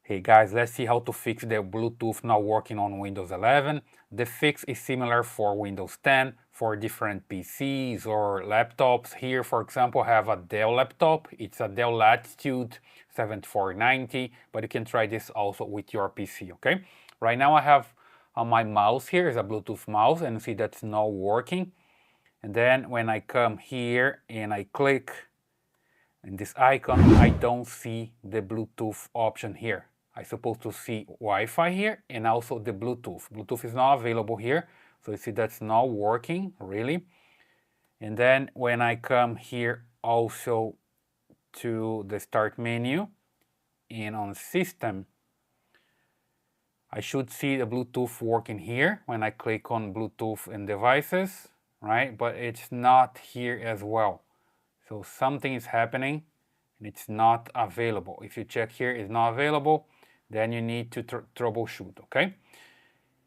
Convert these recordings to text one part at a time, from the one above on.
Hey guys, let's see how to fix the Bluetooth not working on Windows 11. The fix is similar for Windows 10 for different PCs or laptops. Here, for example, I have a Dell laptop. It's a Dell Latitude 7490, but you can try this also with your PC, okay? Right now I have my mouse here is a Bluetooth mouse, and you see that's not working. And then when I come here and I click in this icon, I don't see the Bluetooth option here. I'm supposed to see Wi-Fi here and also the Bluetooth. Bluetooth is not available here, so you see that's not working really. And then when I come here also to the start menu and on system, I should see the Bluetooth working here when I click on Bluetooth and devices, right? But it's not here as well. So something is happening and it's not available. If you check here, it's not available, then you need to troubleshoot, okay?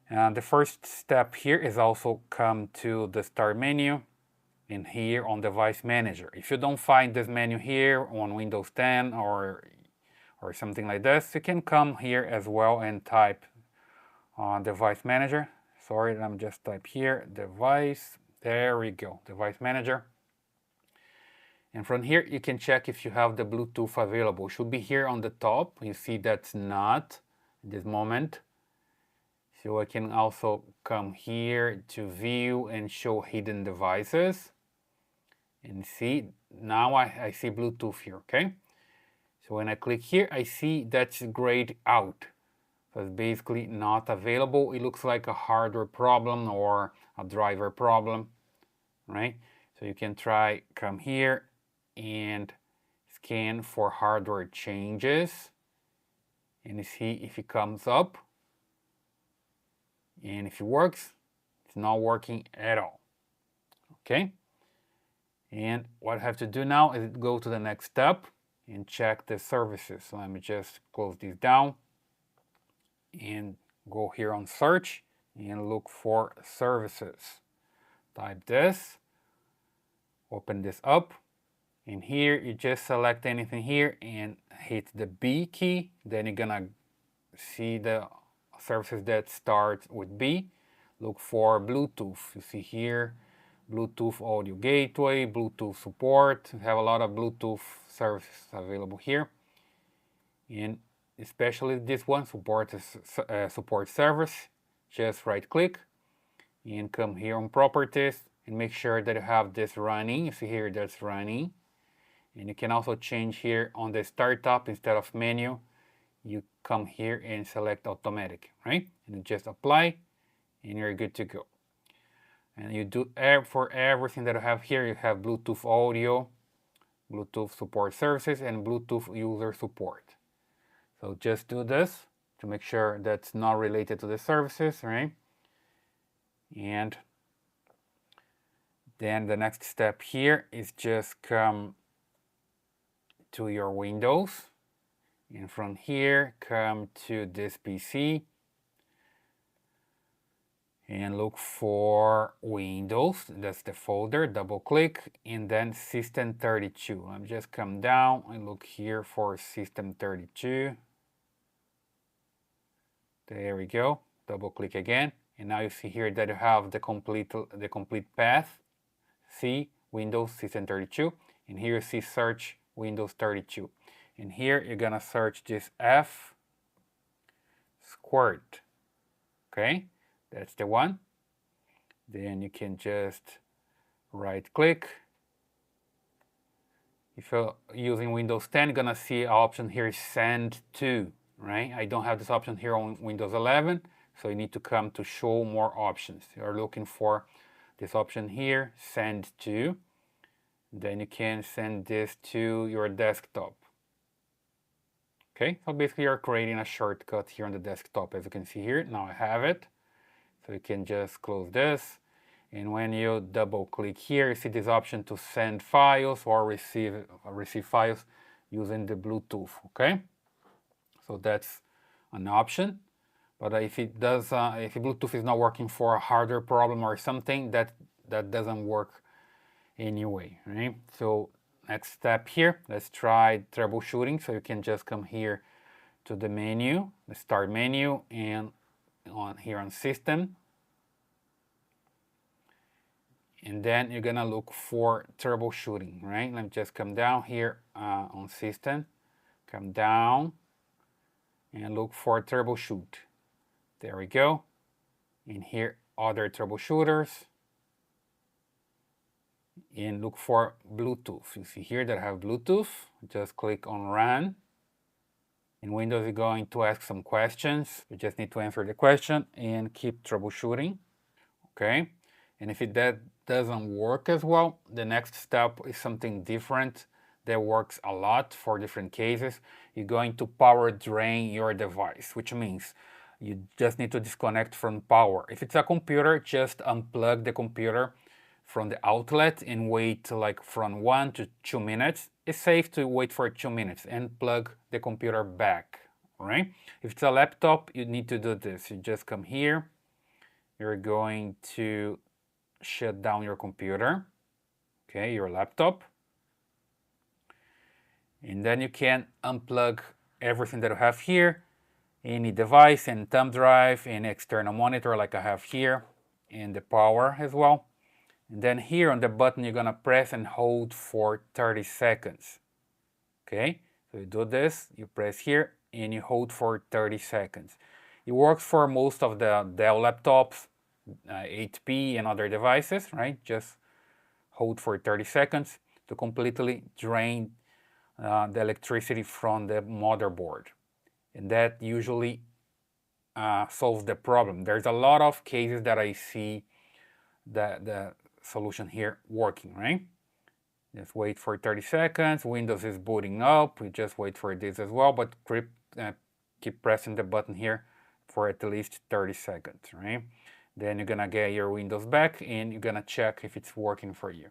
And the first step here is also come to the start menu and here on device manager. If you don't find this menu here on Windows 10 or something like this, you can come here as well and type on device manager. Sorry, let me just type here, device, there we go, device manager. And from here, you can check if you have the Bluetooth available. It should be here on the top. You see that's not at this moment. So I can also come here to view and show hidden devices. And see, now I see Bluetooth here, okay? So when I click here, I see that's grayed out. So it's basically not available. It looks like a hardware problem or a driver problem, right? So you can try come here and scan for hardware changes and see if it comes up, and if it works. It's not working at all, okay? And what I have to do now is go to the next step and check the services. So let me just close this down and go here on search and look for services. Type this, open this up. And here you just select anything here and hit the B key. Then you're gonna see the services that start with B. Look for Bluetooth. You see here, Bluetooth audio gateway, Bluetooth support. We have a lot of Bluetooth services available here. And especially this one, support service. Just right click and come here on properties and make sure that you have this running. You see here that's running. And you can also change here on the startup, instead of menu, you come here and select automatic, right? And you just apply and you're good to go. And you do for everything that I have here, you have Bluetooth audio, Bluetooth support services, and Bluetooth user support. So just do this to make sure that's not related to the services, right? And then the next step here is just come to your Windows, and from here come to this PC and look for Windows. That's the folder. Double click and then System 32. I'm just come down and look here for System 32. There we go. Double click again, and now you see here that you have the complete path. See Windows System 32, and here you see search Windows 32. And here you're gonna search this F squared. Okay, that's the one. Then you can just right click. If you're using Windows 10, you're gonna see an option here, send to, right? I don't have this option here on Windows 11, so you need to come to show more options. You're looking for this option here, send to. Then you can send this to your desktop. Okay, so basically you're creating a shortcut here on the desktop, as you can see here. Now I have it. So you can just close this. And when you double click here, you see this option to send files or receive files using the Bluetooth, okay? So that's an option. But if if Bluetooth is not working for a hardware problem or something, that doesn't work anyway, right? So next step here, let's try troubleshooting. So you can just come here to the menu, the start menu, and on here on system. And then you're gonna look for troubleshooting, right? Let me just come down here on system, come down and look for troubleshoot. There we go. And here, other troubleshooters. And look for Bluetooth. You see here that I have Bluetooth. Just click on Run. In Windows, you're going to ask some questions. You just need to answer the question and keep troubleshooting. Okay. And if that doesn't work as well, the next step is something different that works a lot for different cases. You're going to power drain your device, which means you just need to disconnect from power. If it's a computer, just unplug the computer from the outlet and wait like from 1 to 2 minutes. It's safe to wait for 2 minutes and plug the computer back, right? If it's a laptop, you need to do this. You just come here. You're going to shut down your computer, okay, your laptop. And then you can unplug everything that you have here, any device, and thumb drive, and external monitor like I have here, and the power as well. And then here on the button, you're gonna press and hold for 30 seconds. Okay, so you do this, you press here, and you hold for 30 seconds. It works for most of the Dell laptops, HP and other devices, right? Just hold for 30 seconds to completely drain the electricity from the motherboard. And that usually solves the problem. There's a lot of cases that I see the solution here working, right? Just wait for 30 seconds. Windows is booting up. We just wait for this as well, but keep pressing the button here for at least 30 seconds, right? Then you're gonna get your Windows back and you're gonna check if it's working for you.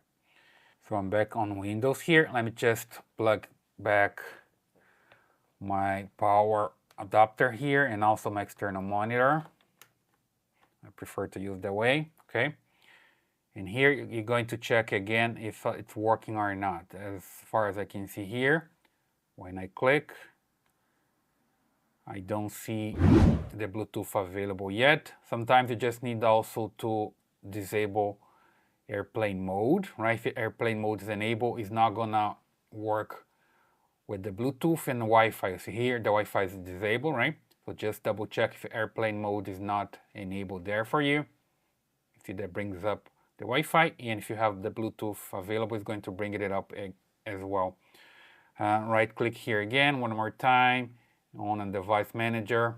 So I'm back on Windows here. Let me just plug back my power adapter here and also my external monitor. I prefer to use that way, okay? And here you're going to check again if it's working or not. As far as I can see here, when I click, I don't see the Bluetooth available yet. Sometimes you just need also to disable airplane mode, right? If airplane mode is enabled, it's not gonna work with the Bluetooth and the Wi-Fi. So here the Wi-Fi is disabled, right? So just double check if airplane mode is not enabled there for you. You see that brings up the Wi-Fi, and if you have the Bluetooth available, it's going to bring it up as well. Right click here again one more time on a device manager,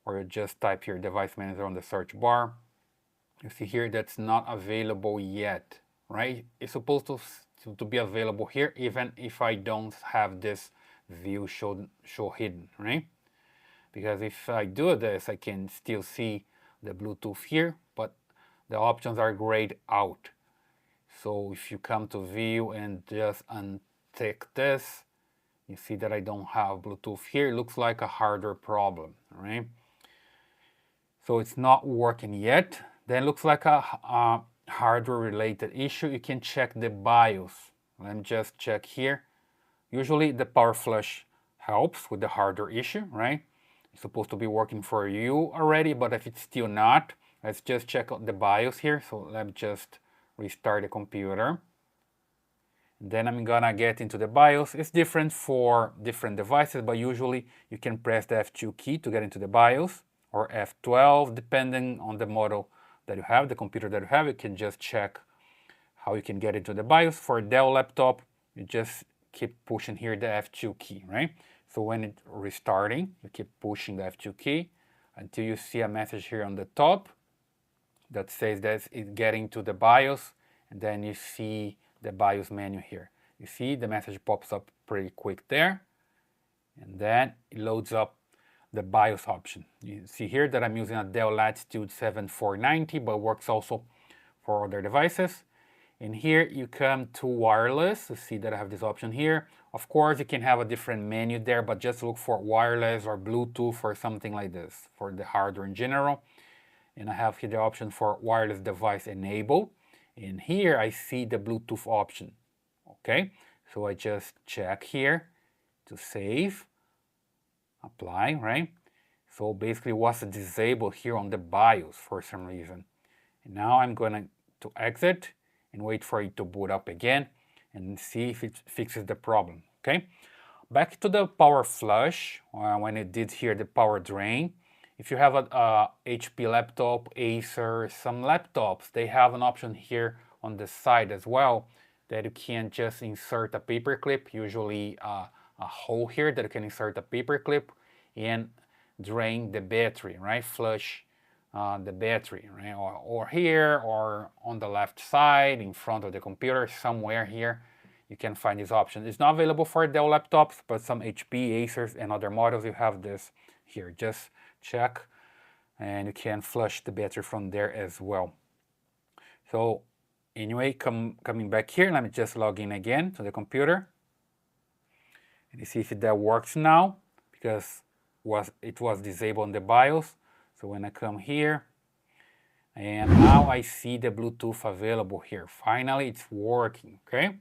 or you just type here device manager on the search bar. You see here that's not available yet, right? It's supposed to be available here even if I don't have this view show hidden, right? Because if I do this, I can still see the Bluetooth here, but the options are grayed out. So if you come to view and just untick this, you see that I don't have Bluetooth here. It looks like a hardware problem, right? So it's not working yet. Then it looks like a hardware related issue. You can check the BIOS. Let me just check here. Usually the power flush helps with the hardware issue, right? It's supposed to be working for you already, but if it's still not, let's just check out the BIOS here. So let me just restart the computer. Then I'm gonna get into the BIOS. It's different for different devices, but usually you can press the F2 key to get into the BIOS, or F12, depending on the model that you have, the computer that you have. You can just check how you can get into the BIOS. For a Dell laptop, you just keep pushing here the F2 key, right? So when it's restarting, you keep pushing the F2 key until you see a message here on the top that says that it's getting to the BIOS, and then you see the BIOS menu here. You see the message pops up pretty quick there, and then it loads up the BIOS option. You see here that I'm using a Dell Latitude 7490, but works also for other devices. And here you come to wireless. You see that I have this option here. Of course, you can have a different menu there, but just look for wireless or Bluetooth or something like this for the hardware in general. And I have here the option for wireless device enabled. And here I see the Bluetooth option. Okay, so I just check here to save. apply, right? So basically was disabled here on the BIOS for some reason. And now I'm going to exit and wait for it to boot up again and see if it fixes the problem, okay? Back to the power flush, when it did here the power drain. If you have a HP laptop, Acer, some laptops, they have an option here on the side as well that you can just insert a paper clip, usually a hole here that you can insert a paper clip and drain the battery, right? Flush the battery, right? Or here, or on the left side, in front of the computer, somewhere here, you can find this option. It's not available for Dell laptops, but some HP, Acers, and other models, you have this here. Just check, and you can flush the battery from there as well. So anyway, coming back here, let me just log in again to the computer. And you see if that works now, because it was disabled on the BIOS. So when I come here, and now I see the Bluetooth available here. Finally, it's working, okay?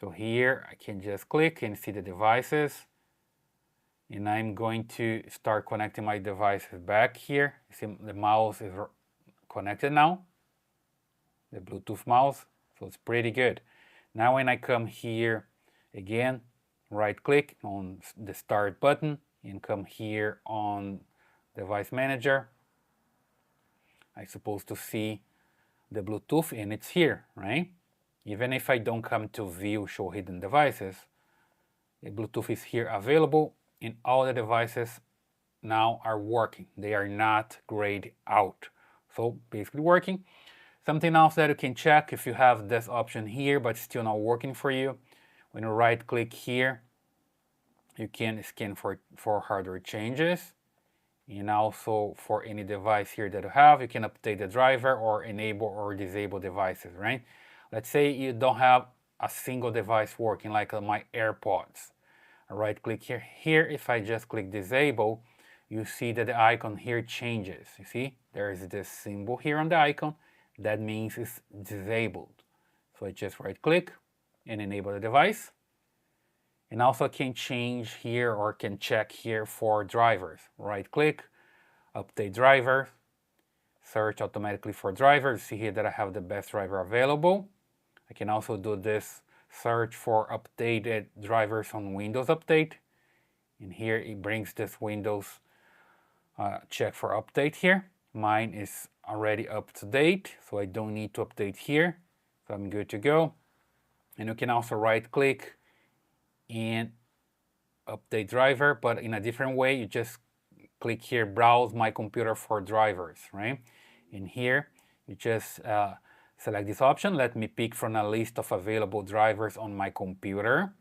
So here I can just click and see the devices. And I'm going to start connecting my devices back here. You see the mouse is connected now, the Bluetooth mouse, so it's pretty good. Now when I come here again, right click on the start button and come here on device manager, I'm supposed to see the Bluetooth and it's here, right? Even if I don't come to view show hidden devices, the Bluetooth is here available and all the devices now are working. They are not grayed out. So basically working. Something else that you can check if you have this option here but still not working for you, when you right click here, you can scan for hardware changes. And also for any device here that you have, you can update the driver or enable or disable devices, right? Let's say you don't have a single device working, like my AirPods. Right click here. Here, if I just click disable, you see that the icon here changes. You see, there is this symbol here on the icon. That means it's disabled. So I just right click and enable the device. And also can change here or can check here for drivers. Right click, update driver, search automatically for drivers. See here that I have the best driver available. I can also do this search for updated drivers on Windows Update. And here it brings this Windows check for update here. Mine is already up to date, so I don't need to update here. So I'm good to go. And you can also right click and update driver, but in a different way. You just click here, browse my computer for drivers, right? And here you just select this option. Let me pick from a list of available drivers on my computer.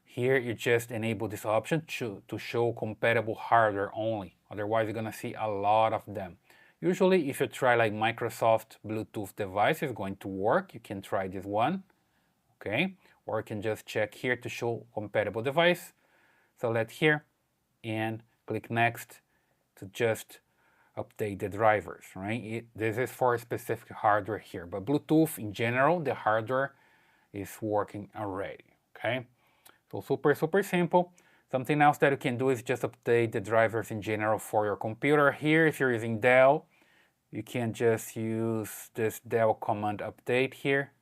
Here you just enable this option to show compatible hardware only. Otherwise you're gonna see a lot of them. Usually if you try like Microsoft Bluetooth device, it's going to work. You can try this one, okay? Or you can just check here to show compatible device. Select here and click next to just update the drivers, right? This is for specific hardware here, but Bluetooth in general, the hardware is working already, okay? So super simple. Something else that you can do is just update the drivers in general for your computer. Here, if you're using Dell, you can just use this Dell command update here.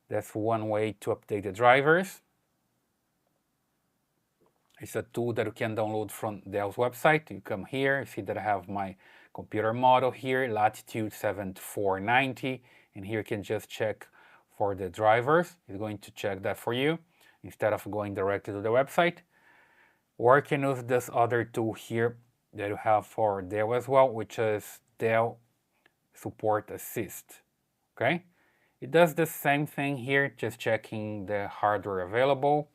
That's one way to update the drivers. It's a tool that you can download from Dell's website. You come here, you see that I have my computer model here, Latitude 7490, and here you can just check for the drivers. It's going to check that for you instead of going directly to the website. Or you can use this other tool here that you have for Dell as well, which is Dell Support Assist, okay? It does the same thing here, just checking the hardware available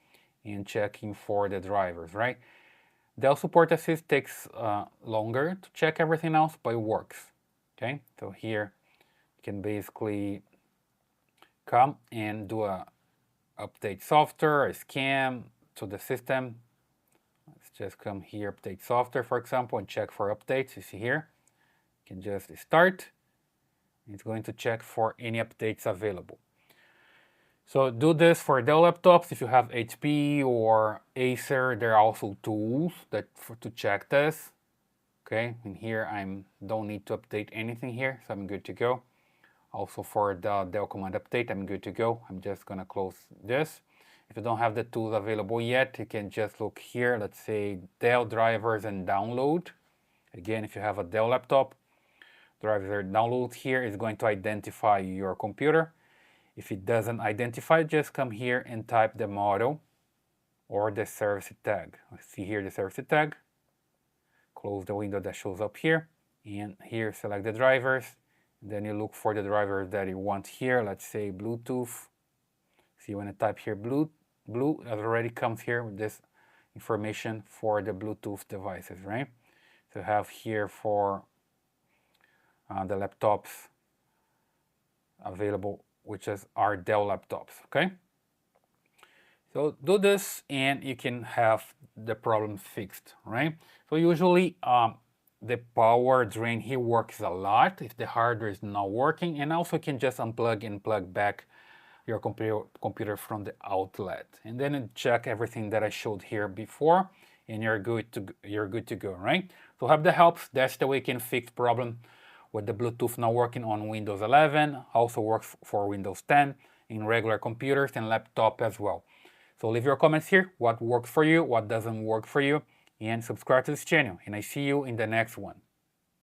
and checking for the drivers, right? Dell Support Assist takes longer to check everything else, but it works, okay? So here you can basically come and do a update software, a scan to the system. Let's just come here, update software, for example, and check for updates. You see here, you can just start. It's going to check for any updates available. So do this for Dell laptops. If you have HP or Acer, there are also tools to check this. Okay, and here I don't need to update anything here, so I'm good to go. Also for the Dell command update, I'm good to go. I'm just gonna close this. If you don't have the tools available yet, you can just look here, let's say Dell drivers and download. Again, if you have a Dell laptop, driver download here is going to identify your computer. If it doesn't identify, just come here and type the model or the service tag. See here the service tag. Close the window that shows up here, and here select the drivers. Then you look for the driver that you want here. Let's say Bluetooth. See, when I type here blue, it already comes here with this information for the Bluetooth devices, right? So have here for the laptops available, which is our Dell laptops, okay? So do this and you can have the problem fixed, right? So usually the power drain here works a lot if the hardware is not working, and also you can just unplug and plug back your computer from the outlet, and then check everything that I showed here before, and you're good to go, right? So hope that helps. That's the way you can fix problem with the Bluetooth not working on Windows 11. Also works for Windows 10 in regular computers and laptop as well. So leave your comments here, what works for you, what doesn't work for you, and subscribe to this channel. And I see you in the next one.